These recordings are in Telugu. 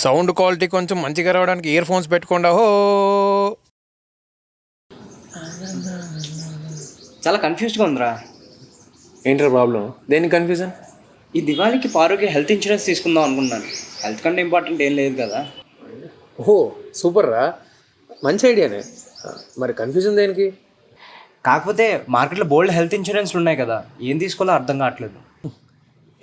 సౌండ్ క్వాలిటీ కొంచెం మంచిగా రావడానికి ఇయర్ ఫోన్స్ పెట్టుకోండా హో. చాలా కన్ఫ్యూజ్గా ఉందిరా. ఏంటర్ ప్రాబ్లం? దేనికి కన్ఫ్యూజన్? ఈ దివాళీకి పారుకి హెల్త్ ఇన్సూరెన్స్ తీసుకుందాం అనుకున్నాను. హెల్త్ కంటే ఇంపార్టెంట్ ఏం లేదు కదా. ఓహో సూపర్ రా, మంచి ఐడియానే. మరి కన్ఫ్యూజన్ దేనికి? కాకపోతే మార్కెట్లో బోల్డ్ హెల్త్ ఇన్సూరెన్స్లు ఉన్నాయి కదా, ఏం తీసుకోవాలో అర్థం కావట్లేదు.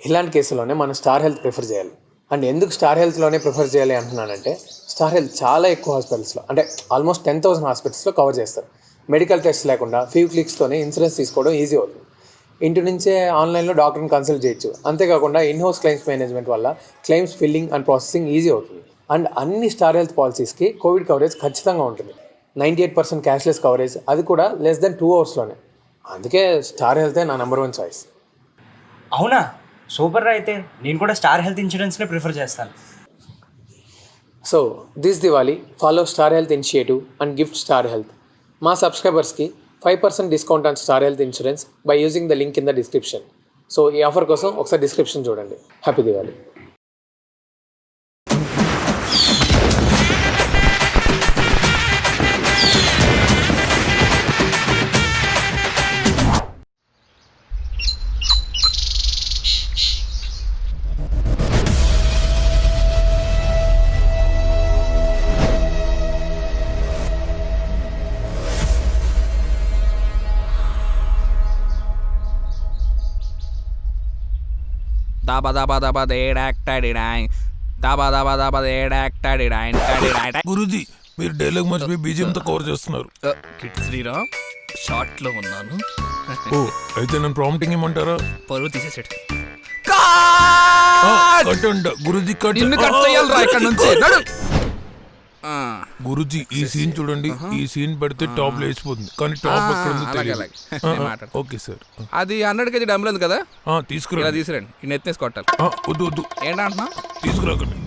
ఇలాంటి కేసులోనే మనం స్టార్ హెల్త్ ప్రిఫర్ చేయాలి. అండ్ ఎందుకు స్టార్ హెల్త్లోనే ప్రిఫర్ చేయాలి అంటున్నానంటే, స్టార్ హెల్త్ చాలా ఎక్కువ హాస్పిటల్స్లో, అంటే ఆల్మోస్ట్ 10,000 హాస్పిటల్స్లో కవర్ చేస్తారు. మెడికల్ టెస్ట్ లేకుండా ఫ్యూ క్లిక్స్తోనే ఇన్సూరెన్స్ తీసుకోవడం ఈజీ అవుతుంది. ఇంటి నుంచే ఆన్లైన్లో డాక్టర్ని కన్సల్ట్ చేయొచ్చు. అంతేకాకుండా ఇన్హౌస్ క్లెయిమ్స్ మేనేజ్మెంట్ వల్ల claims filling and processing easy అవుతుంది. అండ్ అన్ని స్టార్ హెల్త్ పాలసీస్కి కోవిడ్ కవరేజ్ ఖచ్చితంగా ఉంటుంది. 98% క్యాష్లెస్ కవరేజ్, అది కూడా లెస్ దెన్ 2 అవర్స్లోనే. అందుకే స్టార్ హెల్తే నా నెంబర్ 1 చాయిస్. అవునా, సూపర్ రా. అయితే నేను కూడా స్టార్ హెల్త్ ఇన్సూరెన్స్నే ప్రిఫర్ చేస్తాను. So this Diwali follow star health initiative and gift star health. మా సబ్స్క్రైబర్స్కి 5% discount on star health insurance by using the link in the description. So ఈ ఆఫర్ కోసం ఒకసారి డిస్క్రిప్షన్ చూడండి. Happy Diwali. Daba daba daba de dak taddy dang. Daba daba daba de dak taddy dang taddy dang. Guruji మీరు డైలాగ్ మర్చిపోయి బీజిఎంతో కవర్ చేస్తున్నారు. కిట్ శ్రీరామ్ షార్ట్ లో ఉన్నాను. ఓ అయితే నేను ప్రాంప్టింగ్ ఇమ్మంటారా? పరువు తీసేసాడు. కట్ అంట గురూజీ, కట్. నిన్ను కట్ చేయాలిరా ఇక్కడ నుంచి. నడు. గురూజీ ఈ సీన్ చూడండి, ఈ సీన్ పెడితే టాప్ లో వేసిపోతుంది, కానీ టాప్ ఎక్కడ ఉందో తెలియదు. Okay sir. అది 100 kg డబ్బులు ఉంది కదా, తీసుకురా. ఇలా తీసుకురండి. ఈ నెత్తేసి కొట్టాలి. వద్దు వద్దు, ఏంటంటున్నా? తీసుకురాకండి.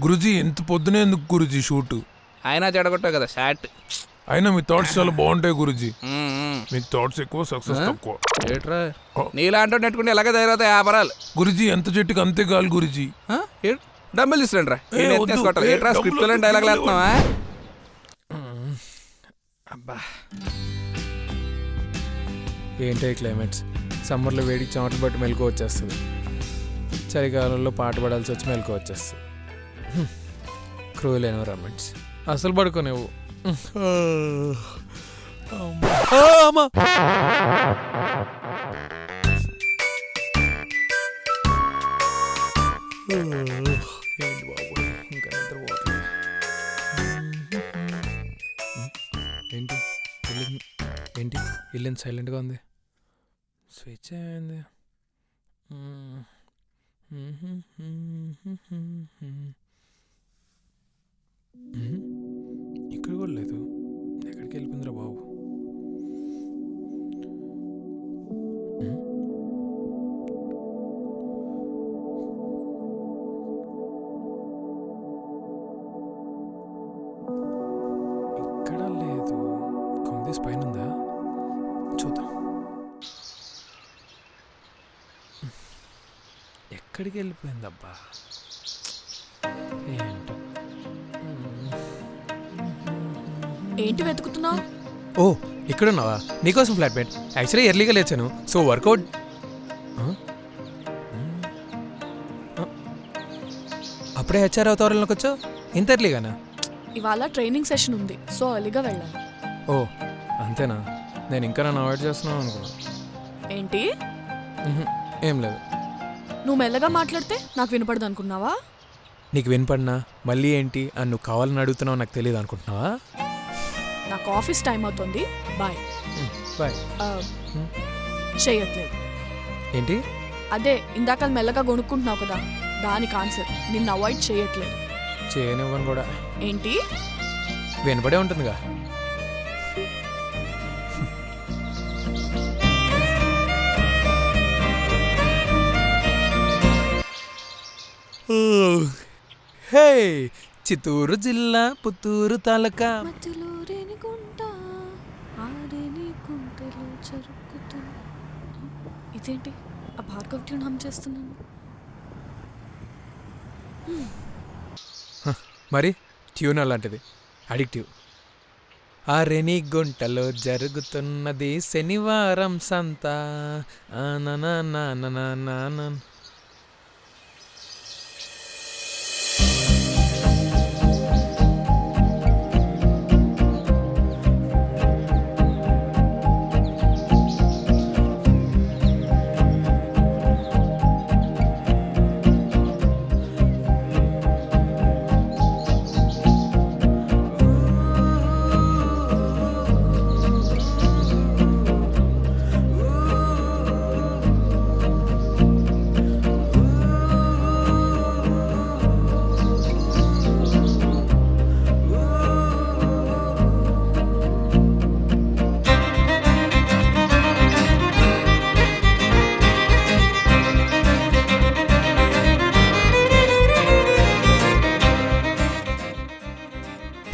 గురూజీ ఎంత పొద్దునే ఎందుకు గురూజీ షూట్? అయినా చెడగొట్టావు కదా షాట్. అయినా మీ థాట్స్ చాలా బాగుంటాయి గురూజీ. మీకు థాట్స్ ఎక్కువ, సక్సెస్ తక్కువ. ఏట్రా నీలాంటి నెట్టుకుంటే ఎలాగ తయారవుతాయి వ్యాపారాలు. గురూజీ ఎంత చెట్టుకి అంతే కాదు గురూజీ. డబ్బులు తీసుకురండి రా. ఏట్రా స్క్రిప్ట్ డైలాగ్ వేస్తున్నావా? అబ్బా ఏంటో క్లైమేట్స్. సమ్మర్లో వేడికి చెమటలు పట్టి మెలకు వచ్చేస్తుంది, చలికాలంలో పాట పడాల్సి వచ్చి మెలకు వచ్చేస్తుంది. Cruel environments. అసలు పడుకోనేవు. ఏంటి బాబు ఇంకా నిద్ర పోవట్లేదు. ఏంటి ఏంటి ఇల్లు సైలెంట్గా ఉంది? స్విచ్ అయింది. ఇక్కడ కూడా లేదు. ఎక్కడికి వెళ్ళిపోయిందిరా బాబు? ఇక్కడ లేదు. కొమ్మదేసి పైన ఉందా? చూద్దాం. ఎక్కడికి వెళ్ళిపోయిందబ్బా? ఏంటో. ఏంటి వెతుకుతున్నావు? ఓ ఇక్కడున్నావా? నీకోసం ఫ్లాట్ బెడ్. యాక్చువల్లీ ఎర్లీగా లేచాను, సో వర్కౌట్. అప్పుడే హెచ్ఆర్ అవతారంలోకి వచ్చావు? ఇంత ఎర్లీగానా? ఇవాళ ట్రైనింగ్ సెషన్ ఉంది, సో ఎర్లీగా వెళ్ళాను. ఓ అంతేనా? నేను ఇంకా నన్ను అవాయిడ్ చేస్తున్నావు అనుకున్నా. ఏంటి? ఏం లేదు. నువ్వు మెల్లగా మాట్లాడితే నాకు వినపడదు అనుకున్నావా? నీకు వినపడినా మళ్ళీ ఏంటి అని నువ్వు కావాలని అడుగుతున్నావు నాకు తెలియదు అనుకుంటున్నావా? నాకు ఆఫీస్ టైం అవుతుంది. బాయ్. బాయ్. చేయట్లేదు. ఏంటి? అదే ఇందాక మెల్లగా కొనుక్కుంటున్నావు కదా, దానికి ఆన్సర్. నిన్ను అవాయిడ్ చేయట్లేదు. చేయనివ్వను కూడా. ఏంటి? వినపడే ఉంటుందిగా. హే చిత్తూరు జిల్లా పుత్తూరు తాలూకా. ఇదేంటి ఆ భార్గవ్ ట్యూన్ హమ్ చేస్తున్నాను? మరి ట్యూన్ అలాంటిది, అడిక్టివ్. అరెని గుంటలో జరుగుతున్నది శనివారం సంత.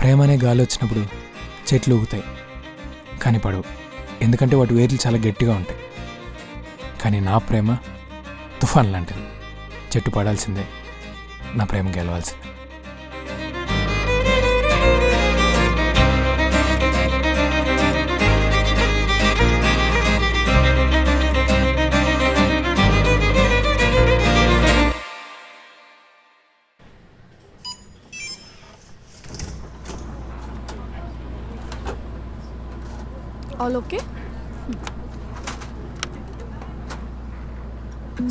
ప్రేమ అనే గాలి వచ్చినప్పుడు చెట్లు ఊగుతాయి, కానీ పడవు. ఎందుకంటే వాటి వేర్లు చాలా గట్టిగా ఉంటాయి. కానీ నా ప్రేమ తుఫాన్ లాంటిది. చెట్టు పడాల్సిందే, నా ప్రేమ గెలవాల్సిందే. All okay?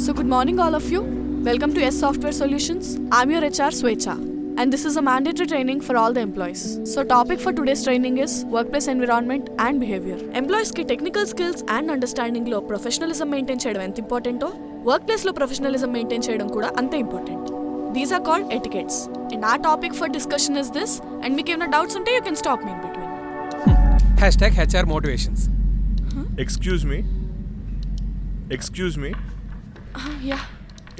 So good morning all of you. Welcome to S Software Solutions. I'm your HR Swecha and this is a mandatory training for all the employees. So topic for today's training is workplace environment and behavior. Employees ki technical skills and understanding lo professionalism maintain cheyadam ent important o workplace lo professionalism maintain cheyadam kuda ante important. These are called etiquettes. And our topic for discussion is this, and meek emna doubts unte you can stop me in between. #HR motivations. Excuse me Yeah.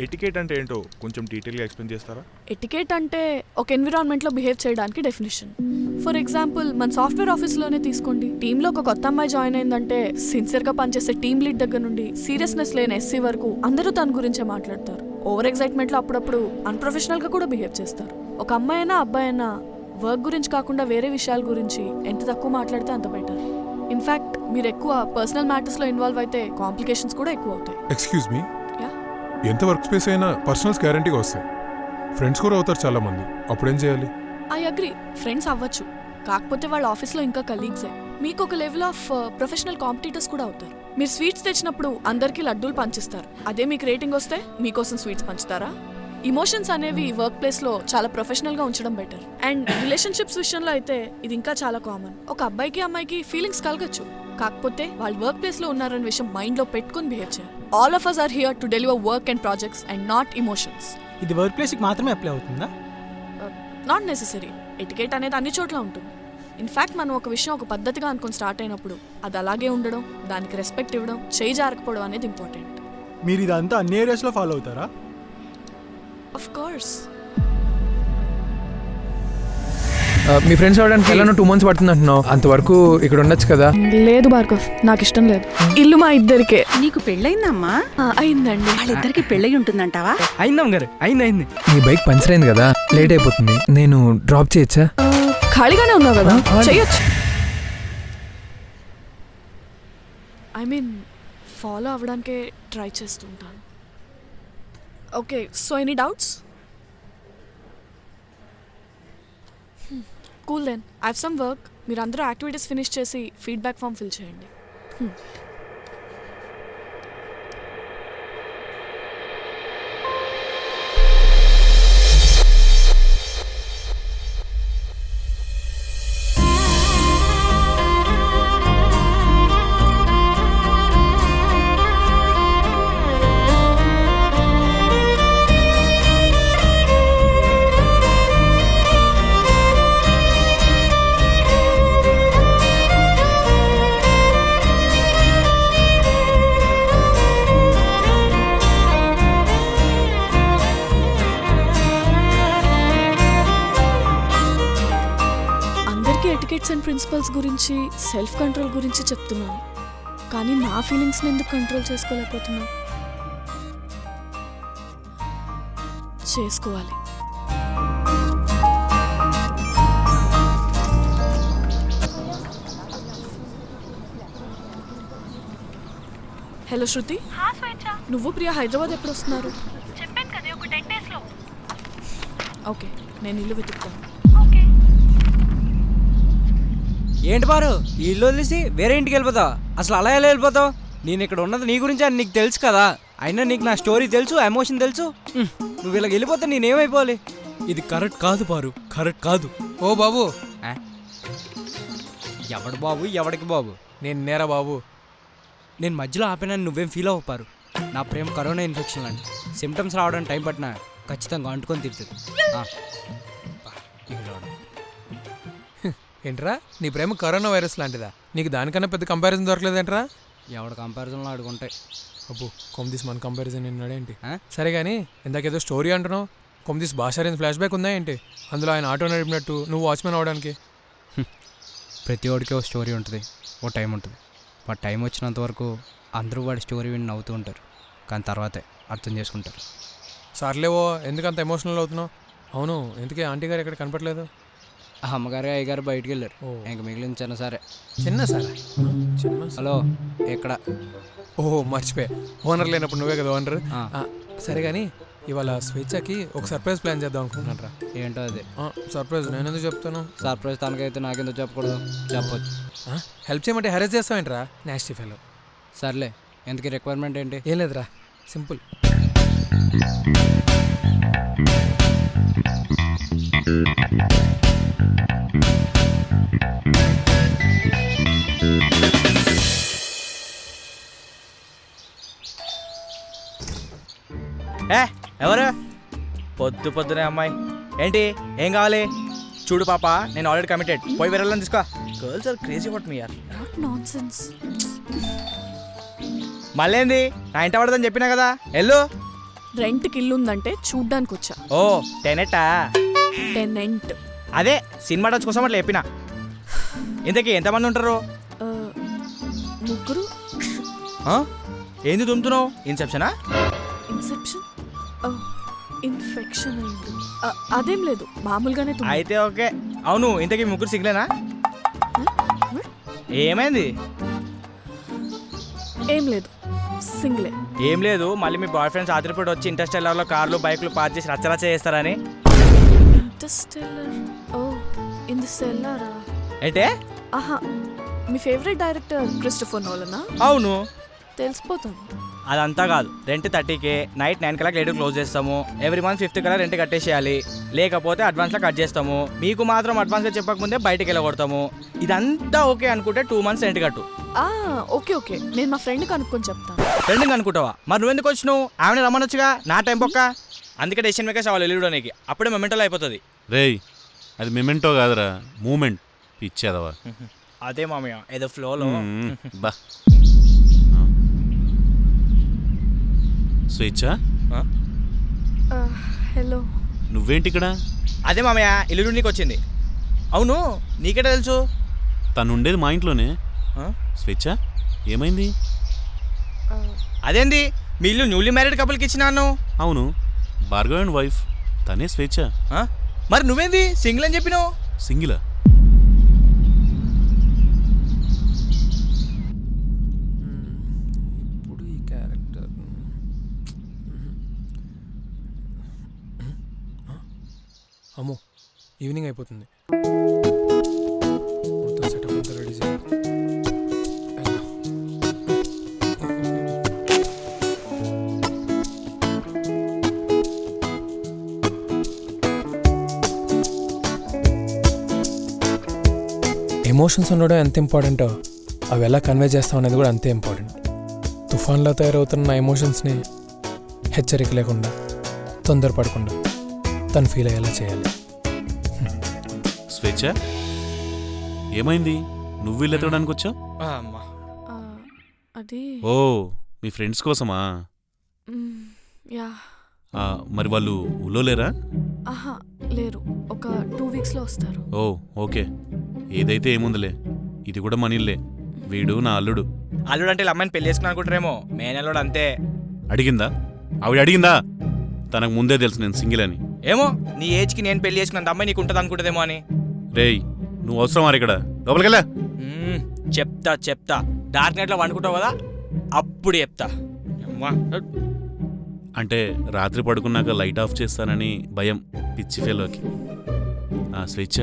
Etiquette అంటే ఏంటో కొంచెం డీటెయిల్గా ఎక్స్ప్లెయిన్ చేస్తారా? ఎటికెట్ అంటే ఒక ఎన్విరాన్మెంట్లో బిహేవ్ చేయడానికి డెఫినేషన్. ఫర్ ఎగ్జాంపుల్ మన సాఫ్ట్వేర్ ఆఫీస్లోనే తీసుకోండి. టీంలో ఒక కొత్త అమ్మాయి జాయిన్ అయిందంటే సిన్సియర్గా పనిచేసే టీమ్ లీడ్ దగ్గర నుండి సీరియస్నెస్ లేని ఎస్సీ వరకు అందరూ తన గురించే మాట్లాడతారు. ఓవర్ ఎగ్జైట్మెంట్లో అప్పుడప్పుడు అన్ప్రొఫెషనల్గా కూడా బిహేవ్ చేస్తారు. ఒక అమ్మాయి అయినా అబ్బాయి అయినా వర్క్ గురించి కాకుండా వేరే విషయాల గురించి ఎంత తక్కువ మాట్లాడితే అంత బెటర్. ఇన్ఫ్యాక్ట్ మీరు ఎక్కువ పర్సనల్ మ్యాటర్స్లో ఇన్వాల్వ్ అయితే కాంప్లికేషన్స్ కూడా ఎక్కువ అవుతాయి. ఎక్స్క్యూజ్ మీ, ఎంత వర్క్ స్పేస్ అయినా పర్సనల్స్ గ్యారంటీగా వస్తాయి. ఫ్రెండ్స్ కూడా అవుతారు చాలా మంది, అప్పుడేం చేయాలి? ఐ అగ్రీ, ఫ్రెండ్స్ అవ్వచ్చు, కాకపోతే వాళ్ళ ఆఫీస్లో ఇంకా కలీగ్సే. మీకు ఒక లెవెల్ ఆఫ్ ప్రొఫెషనల్ కాంపిటీటర్స్ కూడా అవుతారు. మీరు స్వీట్స్ తెచ్చినప్పుడు అందరికీ లడ్డూలు పంచిస్తారు. అదే మీకు రేటింగ్ వస్తే మీకోసం స్వీట్స్ పంచుతారా? ఇమోషన్స్ అనేవి వర్క్ ప్లేస్లో చాలా ప్రొఫెషనల్గా ఉంచడం బెటర్. అండ్ రిలేషన్షిప్స్ విషయంలో అయితే ఇది ఇంకా చాలా కామన్. ఒక అబ్బాయికి అమ్మాయికి ఫీలింగ్స్ కలగచ్చు, కాకపోతే వాళ్ళు వర్క్ ప్లేస్లో ఉన్నారనే విషయం మైండ్లో పెట్టుకుని బిహేవ్ చేయాలి. All of us are here to deliver work and projects and not emotions. ఇది వర్క్ ప్లేస్కి మాత్రమే అప్లై అవుతుందా? Not necessary. ఎటికెట్ అనేది అన్ని చోట్ల ఉంటుంది. ఇన్ఫ్యాక్ట్ మనం ఒక విషయం ఒక పద్ధతిగా అనుకుని స్టార్ట్ అయినప్పుడు అది అలాగే ఉండడం, దానికి రెస్పెక్ట్ ఇవ్వడం, చేయి జారకపోవడం అనేది ఇంపార్టెంట్. మీరు ఇదంతా అన్ని ఏరియాస్లో ఫాలో అవుతారా? Of course. మీ ఫ్రెండ్స్ అవడానికి ఎలా 2 months పడుతుంది అంటున్నావు, అంతవరకు ఇక్కడ ఉండొచ్చు కదా? లేదు భార్గవ్, నాకు ఇష్టం లేదు. ఇల్లు మా ఇద్దరికే. నీకు పెళ్ళయిందమ్మా? అయిందండి. వాళ్ళిద్దరికి పెళ్ళయి ఉంటుందంటావా? అయిందమ్మ గారు, అయింది. నీ బైక్ పంచర్ అయింది కదా, లేట్ అయిపోతుంది, నేను డ్రాప్ చేయొచ్చా? ఖాళీగానే ఉన్నావు కదా, చెయ్యొచ్చు. ఐ మీన్ ఫాలో అవ్వడానికే ట్రై చేస్తుంటాను. Okay, so any doubts? Cool then, I have some work. మీరు అందరూ యాక్టివిటీస్ ఫినిష్ చేసి ఫీడ్బ్యాక్ ఫామ్ ఫిల్ చేయండి. ఎటికెట్స్ అండ్ ప్రిన్సిపల్స్ గురించి, సెల్ఫ్ కంట్రోల్ గురించి చెప్తున్నాను, కానీ నా ఫీలింగ్స్ని ఎందుకు కంట్రోల్ చేసుకోలేకపోతున్నా? చేసుకోవాలి. హలో శృతి, నువ్వు ప్రియా హైదరాబాద్ ఎప్పుడు వస్తున్నారు? చెప్పాను కదా ఒక 10 days లో. ఓకే, నేను ఇల్లు వెతుకుతాను. ఏంటి బారు ఈ ఇల్లు వదిలేసి వేరే ఇంటికి వెళ్ళిపోతావు? అసలు అలా ఎలా వెళ్ళిపోతావు? నేను ఇక్కడ ఉన్నది నీ గురించి అని నీకు తెలుసు కదా. అయినా నీకు నా స్టోరీ తెలుసు, ఎమోషన్ తెలుసు. నువ్వు ఇలా వెళ్ళిపోతే నేనేమైపోవాలి? ఇది కరెక్ట్ కాదు బారు, కరెక్ట్ కాదు. ఓ బాబు, ఎవడు బాబు, ఎవడికి బాబు? నేను నేరా బాబు. నేను మధ్యలో ఆపినా నువ్వేం ఫీల్ అవ్వపారు. నా ప్రేమ కరోనా ఇన్ఫెక్షన్ లాంటి. సిమ్టమ్స్ రావడానికి టైం పట్టినా ఖచ్చితంగా అంటుకొని తీరుతుంది. ఏంట్రా, నీ ప్రేమ కరోనా వైరస్ లాంటిదా? నీకు దానికన్నా పెద్ద కంపారిజన్ దొరకలేదేంట్రా? ఎవడ కంపారిజన్లో అడుగుంటాయి. అబ్బో, కొమ్దీస్ మన కంపారిజన్ ఏంటి? సరే కానీ ఇందాకేదో స్టోరీ అంటున్నావు. కొమ్దీస్ భాషారేంజ్ ఫ్లాష్ బ్యాక్ ఉందా ఏంటి? అందులో ఆయన ఆటో నడిపినట్టు నువ్వు వాచ్మెన్ అవడానికి. ప్రతి ఒడికి ఒక స్టోరీ ఉంటుంది, ఓ టైం ఉంటుంది. వాడు టైం వచ్చినంత వరకు అందరూ వాడి స్టోరీ విని నవ్వుతూ ఉంటారు, కానీ తర్వాతే అర్థం చేసుకుంటారు. సర్లేవో, ఎందుకంత ఎమోషనల్ అవుతున్నావు? అవును, ఎందుకే ఆంటీ గారు ఎక్కడ కనపట్లేదు? అమ్మగారు అయ్యగారు బయటికి వెళ్ళారు. ఇంక మిగిలిన చిన్న సారే. చిన్న సారా? హలో, ఎక్కడ? ఓహో, మర్చిపోయా. ఓనర్ లేనప్పుడు నువ్వే కదా ఓనర్. సరే కానీ ఇవాళ స్వేచ్ఛకి ఒక సర్ప్రైజ్ ప్లాన్ చేద్దాం అనుకుంటున్నాను రా. ఏంటో అది? సర్ప్రైజ్ నేను ఎందుకు చెప్తాను? సర్ప్రైజ్ తనకైతే నాకెందుకు చెప్పకూడదు? చెప్పొచ్చు. హెల్ప్ చేయమంటే హెరేజ్ చేస్తావేంట్రా నాస్టీ ఫెలో. సర్లే, ఎందుకు రిక్వైర్మెంట్ ఏంటి? ఏం లేదురా, సింపుల్. ఎవరు? పొద్దునే అమ్మాయి ఏంటి? ఏం కావాలి? చూడు పాప, నేను ఆల్రెడీ కమిటెడ్. పోయి వేరే తీసుకో. Girls are crazy about me యార్. What nonsense. మళ్ళీ ఏంది? నా ఇంట పడదని చెప్పినా కదా, ఎల్లు. రెంట్కి ఇల్లు ఉందంటే చూడ్డానికి వచ్చా. ఓ, టెనెట్టా? టెనెంట్. అదే సినిమా టచ్ కోసం అట్లా చెప్పిన. ఇంతకీ ఎంతమంది ఉంటారు? ముగ్గురు. ఏంది దుమ్ముతున్నావు? ఇన్సెప్షనా? ఇన్సెప్షన్? ఇన్ఫెక్షన్ అయింది. అదేం లేదు, మామూలుగానే. అయితే ఓకే. అవును, ఇంతకీ ముగ్గురు సిగ్లేనా? ఏమైంది? ఏం లేదు, సింగిలే. ఏం లేదు, మళ్ళీ మీ బాయ్ ఫ్రెండ్స్ ఆదిరిపడి వచ్చి ఇంటర్స్టెల్లర్లో కార్లు బైక్లు పార్క్ చేసి రచ్చరచ్చ చేస్తారని. ఇంటర్స్టెల్లర్? ఓ, ఇన్ ది సెల్లారా? ఏంటే? ఆహా, మీ ఫేవరెట్ డైరెక్టర్ క్రిస్టోఫర్ నోలనా? అవును, తెలిసిపోతుంది. అదంతా కాదు. రెంట్ 30K, నైట్ 9 కల్లా లేట్ క్లోజ్ చేస్తాము. ఎవ్రీ మంత్ 5th కల్లా రెంట్ కట్టేసేయాలి. లేకపోతే అడ్వాన్స్లో కట్ చేస్తాము. మీకు మాత్రం అడ్వాన్స్గా చెప్పకముందే బయటకు వెళ్ళగొడతాము. ఇదంతా ఓకే అనుకుంటే 2 months రెంట్ కట్టు. ఓకే ఓకే, నేను మా ఫ్రెండ్కి అనుకొని చెప్తాను. ఫ్రెండ్కి అనుకుంటావా? మరి నువ్వెందుకు వచ్చినావు? ఆమెను రమ్మనొచ్చుగా, నా టైం పొక్క. అందుకే డెసిషన్ మేకర్స్ అవ్వాలి వెళ్ళడానికి. అప్పుడే మెమెంటోలో అయిపోతుంది. రేయ్, అది మెమెంటో కాదురా, మూమెంట్. పిచ్చేదవా? అదే మామయ్య, ఏదో ఫ్లోలో. బా స్వేచ్ఛ, హలో. నువ్వేంటి ఇక్కడ? అదే మామయ్య, ఇల్లు నీకు వచ్చింది. అవును, నీకెట తెలుసు? తను ఉండేది మా ఇంట్లోనే. స్వేచ్ఛ, ఏమైంది? అదేంది, మీ ఇల్లు న్యూలీ మ్యారీడ్ కపుల్కి ఇచ్చినాను. అవును, భార్గవ్ అండ్ వైఫ్, తనే స్వేచ్ఛ. మరి నువ్వేంది సింగిల్ అని చెప్పినావు? సింగిలా? ఇప్పుడు ఈ క్యారెక్టర్ అమ్మో, ఈవినింగ్ అయిపోతుంది. మొత్తం సెటప్ అంతా రెడీ చేయాలి. ఎమోషన్స్ ఉండడం ఎంత ఇంపార్టెంటో అవి ఎలా కన్వే చేస్తాం అనేది కూడా అంతే ఇంపార్టెంట్. తుఫాన్లో తయారవుతున్న ఎమోషన్స్ని హెచ్చరిక లేకుండా, తొందరపడకుండా తను ఫీల్ అయ్యేలా చేయాలి. స్వేచ్ఛ, ఏమైంది? నువ్వు ఇల్లు ఎత్తడానికి వచ్చావు? అది ఓ, మీ ఫ్రెండ్స్ కోసమా? యా. మరి వాళ్ళు ఊళ్ళో లేరా? ఆహా, లేరు. ఒక 2 weeksలో వస్తారు. ఓ, ఓకే. ఏదైతే ఏముందిలే, ఇది కూడా మనీళ్ళే. వీడు నా అల్లుడు. అల్లుడు అంటే అమ్మాయిని పెళ్లి చేసుకుని అనుకుంటారేమో. మేనల్లుడు అంతే. అడిగిందా? ఆవిడ అడిగిందా? తనకు ముందే తెలుసు నేను సింగిల్ అని. ఏమో, నీ ఏజ్కి నేను పెళ్లి చేసుకున్నంత అమ్మాయి నీకు ఉంటుంది అనుకుంటుందేమో అని. రేయ్, నువ్వు అవసరం మరి ఇక్కడ లోపలికెళ్ళా. చెప్తా డార్క్ నైట్లో వండుకుంటావు కదా, అప్పుడు చెప్తా అమ్మా. అంటే రాత్రి పడుకున్నాక లైట్ ఆఫ్ చేస్తానని భయం పిచ్చి ఫెలోకి. స్వేచ్ఛ,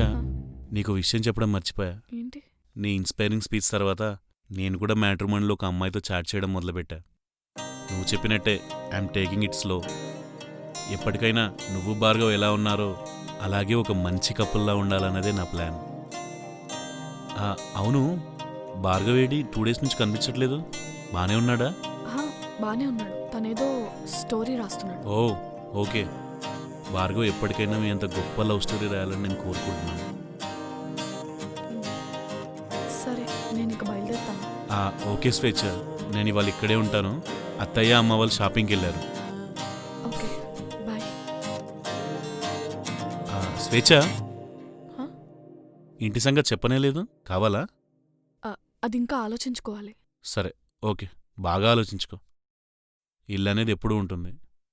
నీకు విషయం చెప్పడం మర్చిపోయా. ఏంటి? నీ ఇన్స్పైరింగ్ స్పీచ్ తర్వాత నేను కూడా మ్యాట్రిమోనీలో ఒక అమ్మాయితో చాట్ చేయడం మొదలుపెట్టా. నువ్వు చెప్పినట్టే ఐఎమ్ టేకింగ్ ఇట్ స్లో. ఎప్పటికైనా నువ్వు భార్గవ్ ఎలా ఉన్నారో అలాగే ఒక మంచి కపుల్లా ఉండాలన్నదే నా ప్లాన్. అవును, భార్గవ్ ఏడి 2 days నుంచి కనిపించట్లేదు, బానే ఉన్నాడా? బానే ఉన్నాడు, తనేదో స్టోరీ రాస్తున్నాడు. ఓ ఓకే. భార్గవ్ ఎప్పటికైనా మీ అంత గొప్ప లవ్ స్టోరీ రాయాలని నేను కోరుకుంటున్నాను. సరే, నేను ఇక బయలుదేరుతాను. ఓకే స్వేచ్ఛ, నేను ఇవాళ ఇక్కడే ఉంటాను. అత్తయ్య అమ్మ వాళ్ళు షాపింగ్కి వెళ్ళారు. Okay, bye. స్వేచ్ఛ, ఇంటి సంగతి చెప్పనే లేదు, కావాలా? అది ఇంకా ఆలోచించుకోవాలి. సరే ఓకే, బాగా ఆలోచించుకో. ఇల్లు అనేది ఎప్పుడూ ఉంటుంది,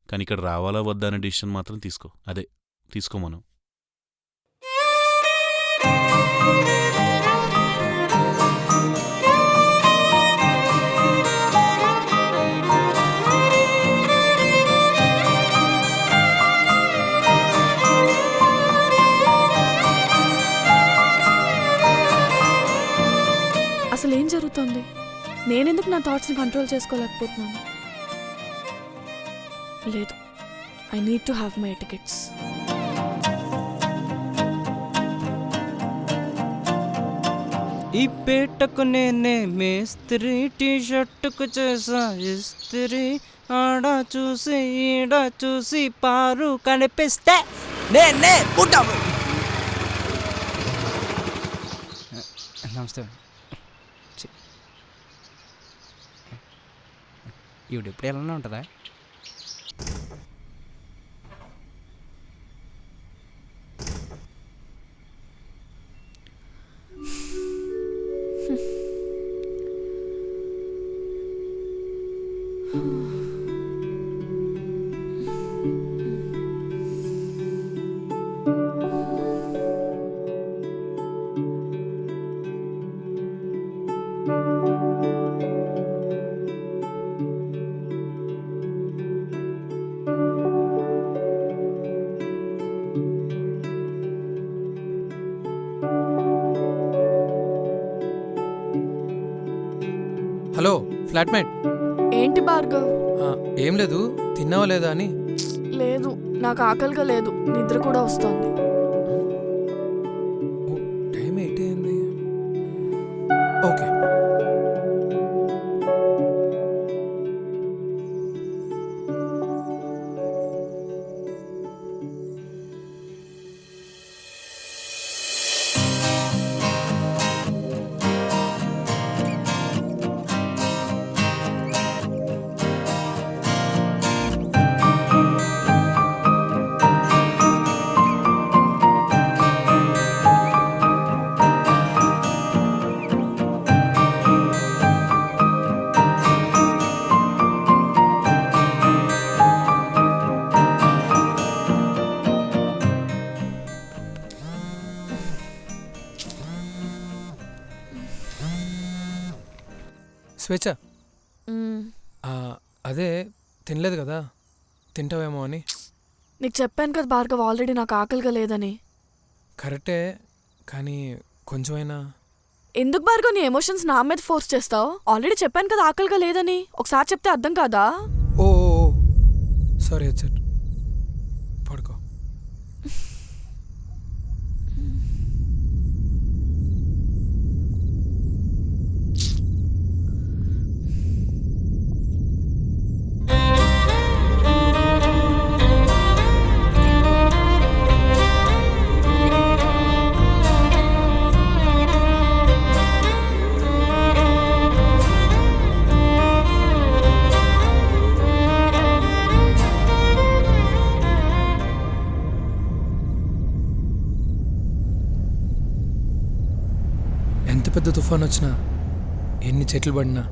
కానీ ఇక్కడ రావాలా వద్దా అనే డిసిషన్ మాత్రం తీసుకో. అదే తీసుకో మనం. అసలు ఏం జరుగుతుంది? నేనెందుకు నా థాట్స్ని కంట్రోల్ చేసుకోలేకపోతున్నాను? లేదు, I need to have my tickets. ఈ పేటకు నేనే మేస్త్రి, టీషర్టుకు చేసా ఇస్త్రీ, ఆడ చూసి ఈడ చూసి పారు కనిపిస్తే నేనే పుట్టాము. నమస్తే. ఈవిడ ఎప్పుడు ఎలా ఉంటుందా? Hello flatmate. ఏంటి భార్గవ్? ఏం లేదు, తిన్నావా లేదా అని. లేదు, నాకు ఆకలిగా లేదు, నిద్ర కూడా వస్తోంది. టైం 8 అయింది. ఓకే. స్వేచ్ఛ, అదే తినలేదు కదా, తింటావేమో అని. నీకు చెప్పాను కదా భార్గవ్, ఆల్రెడీ నాకు ఆకలిగా లేదని. కరెక్టే, కానీ కొంచెమైనా. ఎందుకు భార్గవ్ నీ ఎమోషన్స్ నా మీద ఫోర్స్ చేస్తావు? ఆల్రెడీ చెప్పాను కదా ఆకలిగా లేదని, ఒకసారి చెప్తే అర్థం కాదా? ఓ సారీ హెడ్సెట్, పడుకో. ఎంత పెద్ద తుఫాన్ వచ్చినా, ఎన్ని చెట్లు పడినా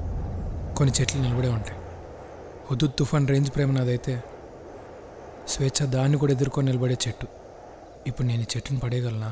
కొన్ని చెట్లు నిలబడే ఉంటాయి. హుదూద్ తుఫాన్ రేంజ్ ప్రేమ నాదైతే, స్వేచ్ఛ దాన్ని కూడా ఎదుర్కొని నిలబడే చెట్టు. ఇప్పుడు నేను ఈ చెట్టుని పడేయగలనా?